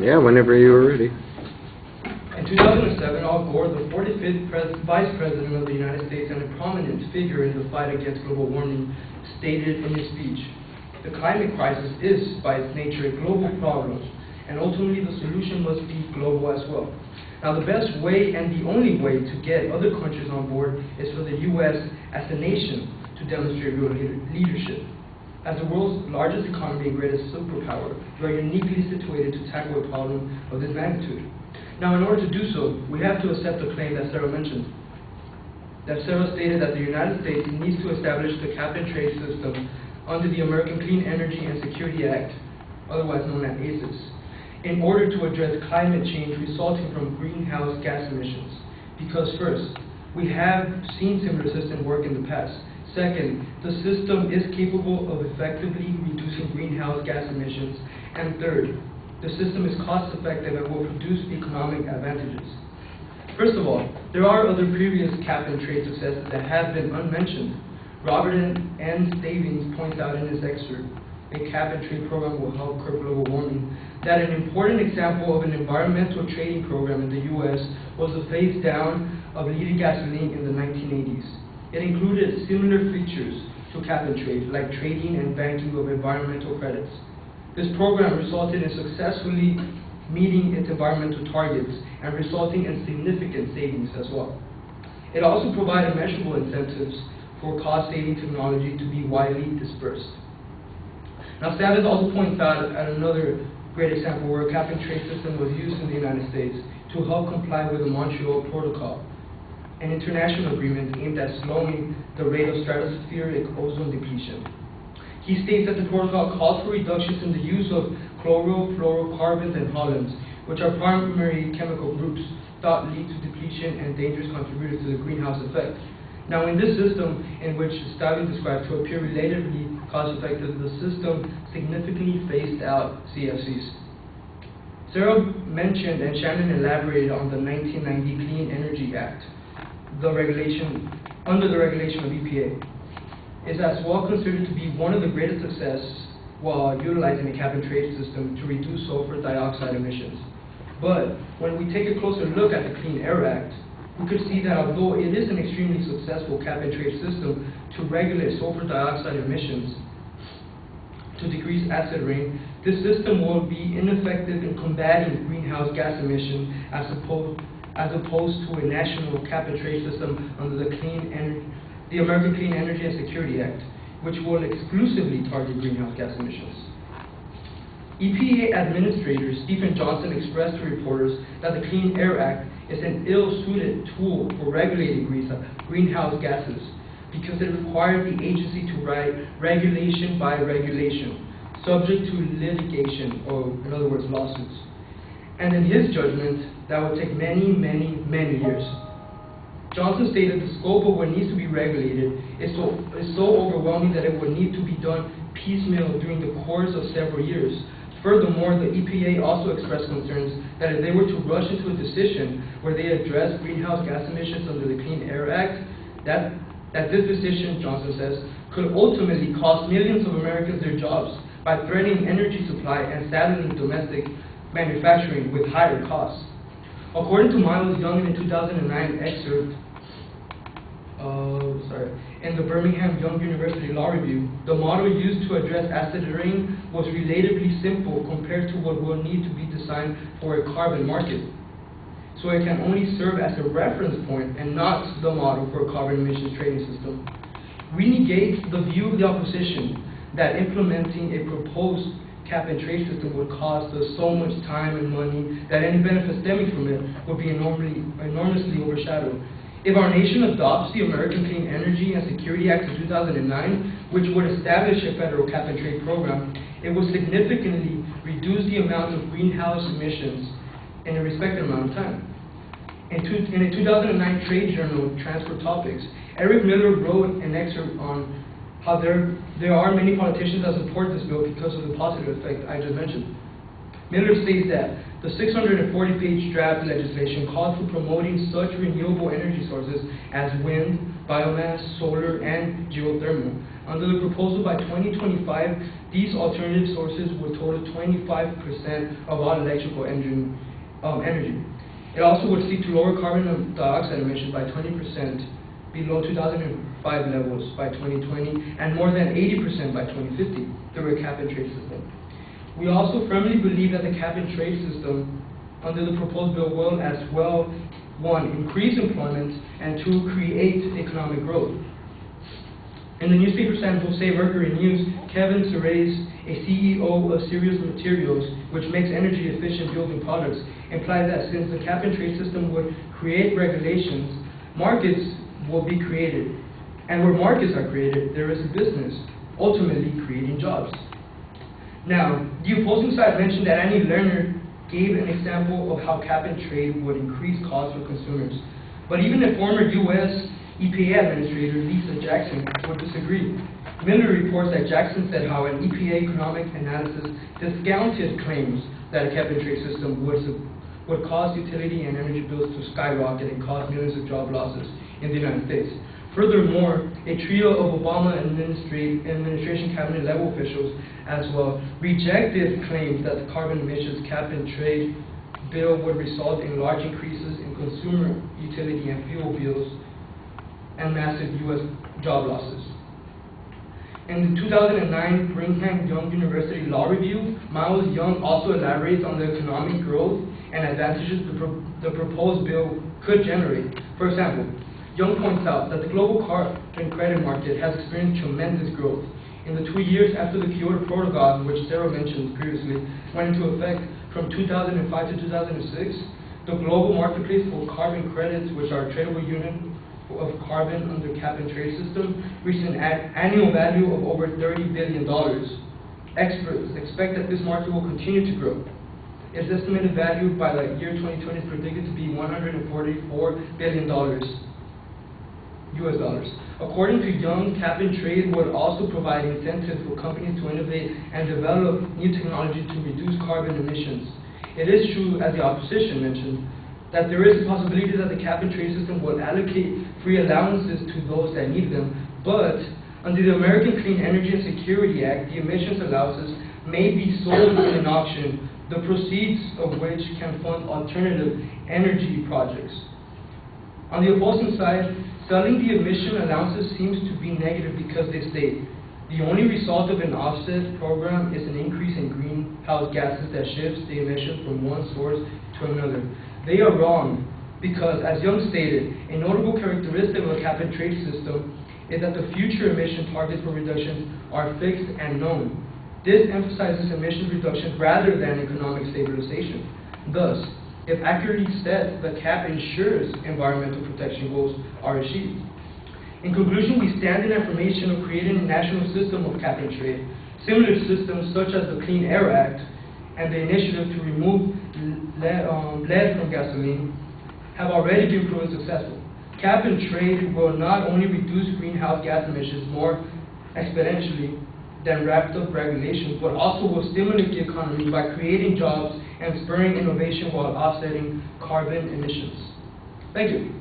Yeah, whenever you are ready. In 2007, Al Gore, the 45th Vice President of the United States and a prominent figure in the fight against global warming, stated in his speech, "The climate crisis is, by its nature, a global problem, and ultimately the solution must be global as well." Now, the best way and the only way to get other countries on board is for the U.S. as a nation to demonstrate real leadership. As the world's largest economy and greatest superpower, we are uniquely situated to tackle a problem of this magnitude. Now, in order to do so, we have to accept the claim that Sarah mentioned. That Sarah stated that the United States needs to establish the Cap and Trade system under the American Clean Energy and Security Act, otherwise known as ACES, in order to address climate change resulting from greenhouse gas emissions. Because first, we have seen similar systems work in the past. Second, the system is capable of effectively reducing greenhouse gas emissions. And third, the system is cost-effective and will produce economic advantages. First of all, there are other previous cap and trade successes that have been unmentioned. Robert N. Stavings points out in his excerpt, "A cap and trade program will help curb global warming," that an important example of an environmental trading program in the U.S. was the phase down of heated gasoline in the 1980s. It included similar features to cap and trade, like trading and banking of environmental credits. This program resulted in successfully meeting its environmental targets and resulting in significant savings as well. It also provided measurable incentives for cost-saving technology to be widely dispersed. Now, Savage also points out at another great example where a cap and trade system was used in the United States to help comply with the Montreal Protocol, an international agreement aimed at slowing the rate of stratospheric ozone depletion. He states that the protocol calls for reductions in the use of chlorofluorocarbons and holins, which are primary chemical groups thought lead to depletion and dangerous contributors to the greenhouse effect. Now, in this system, in which Staving described to appear relatively cost-effective, the system significantly phased out CFCs. Sarah mentioned and Shannon elaborated on the 1990 Clean Energy Act, under the regulation of EPA. Is as well considered to be one of the greatest success while utilizing the cap and trade system to reduce sulfur dioxide emissions. But when we take a closer look at the Clean Air Act, we could see that although it is an extremely successful cap and trade system to regulate sulfur dioxide emissions to decrease acid rain, this system will be ineffective in combating greenhouse gas emissions as opposed to a national cap and trade system under the American Clean Energy and Security Act, which will exclusively target greenhouse gas emissions. EPA Administrator Stephen Johnson expressed to reporters that the Clean Air Act is an ill-suited tool for regulating greenhouse gases because it requires the agency to write regulation by regulation, subject to litigation, or in other words, lawsuits. And in his judgment, that would take many, many, many years. Johnson stated the scope of what needs to be regulated is so overwhelming that it would need to be done piecemeal during the course of several years. Furthermore, the EPA also expressed concerns that if they were to rush into a decision where they address greenhouse gas emissions under the Clean Air Act, that this decision, Johnson says, could ultimately cost millions of Americans their jobs by threatening energy supply and saddling domestic manufacturing with higher costs. According to Miles Young in a 2009 excerpt, in the Birmingham Young University Law Review, the model used to address acid rain was relatively simple compared to what will need to be designed for a carbon market. So it can only serve as a reference point and not the model for a carbon emissions trading system. We negate the view of the opposition that implementing a proposed cap and trade system would cost us so much time and money that any benefits stemming from it would be enormously overshadowed. If our nation adopts the American Clean Energy and Security Act of 2009, which would establish a federal cap and trade program, it would significantly reduce the amount of greenhouse emissions in a respective amount of time. In a 2009 trade journal, Transport Topics, Eric Miller wrote an excerpt on how there are many politicians that support this bill because of the positive effect I just mentioned. Miller states that the 640-page draft legislation calls for promoting such renewable energy sources as wind, biomass, solar, and geothermal. Under the proposal, by 2025, these alternative sources would total 25% of all electrical energy. It also would seek to lower carbon dioxide emissions by 20% below 2005 levels by 2020, and more than 80% by 2050 through a cap and trade system. We also firmly believe that the cap and trade system under the proposed bill will as well, one, increase employment, and two, create economic growth. In the newspaper San Jose Mercury News, Kevin Serres, a CEO of Serious Materials, which makes energy-efficient building products, implied that since the cap and trade system would create regulations, markets will be created. And where markets are created, there is a business, ultimately creating jobs. Now, the opposing side mentioned that Annie Lerner gave an example of how cap and trade would increase costs for consumers. But even a former U.S. EPA Administrator, Lisa Jackson, would disagree. Miller reports that Jackson said how an EPA economic analysis discounted claims that a cap and trade system would cause utility and energy bills to skyrocket and cause millions of job losses in the United States. Furthermore, a trio of Obama administration cabinet level officials as well rejected claims that the carbon emissions cap and trade bill would result in large increases in consumer utility and fuel bills and massive U.S. job losses. In the 2009 Brigham Young University Law Review, Miles Young also elaborates on the economic growth and advantages the proposed bill could generate. For example, Young points out that the global carbon credit market has experienced tremendous growth. In the 2 years after the Kyoto Protocol, which Sarah mentioned previously, went into effect from 2005 to 2006, the global marketplace for carbon credits, which are a tradable unit of carbon under cap and trade system, reached an annual value of over $30 billion. Experts expect that this market will continue to grow. Its estimated value by the year 2020 is predicted to be $144 billion. US dollars. According to Young, cap and trade would also provide incentives for companies to innovate and develop new technology to reduce carbon emissions. It is true, as the opposition mentioned, that there is a possibility that the cap and trade system will allocate free allowances to those that need them, but under the American Clean Energy and Security Act, the emissions allowances may be sold in an auction, the proceeds of which can fund alternative energy projects. On the opposing side, selling the emission allowances seems to be negative because they state the only result of an offset program is an increase in greenhouse gases that shifts the emissions from one source to another. They are wrong because, as Young stated, a notable characteristic of a cap and trade system is that the future emission targets for reductions are fixed and known. This emphasizes emissions reduction rather than economic stabilization. Thus, if accurately set, the cap ensures environmental protection goals are achieved. In conclusion, we stand in affirmation of creating a national system of cap and trade. Similar systems such as the Clean Air Act and the initiative to remove lead from gasoline have already been proven successful. Cap and trade will not only reduce greenhouse gas emissions more exponentially than wrapped up regulations, but also will stimulate the economy by creating jobs and spurring innovation while offsetting carbon emissions. Thank you.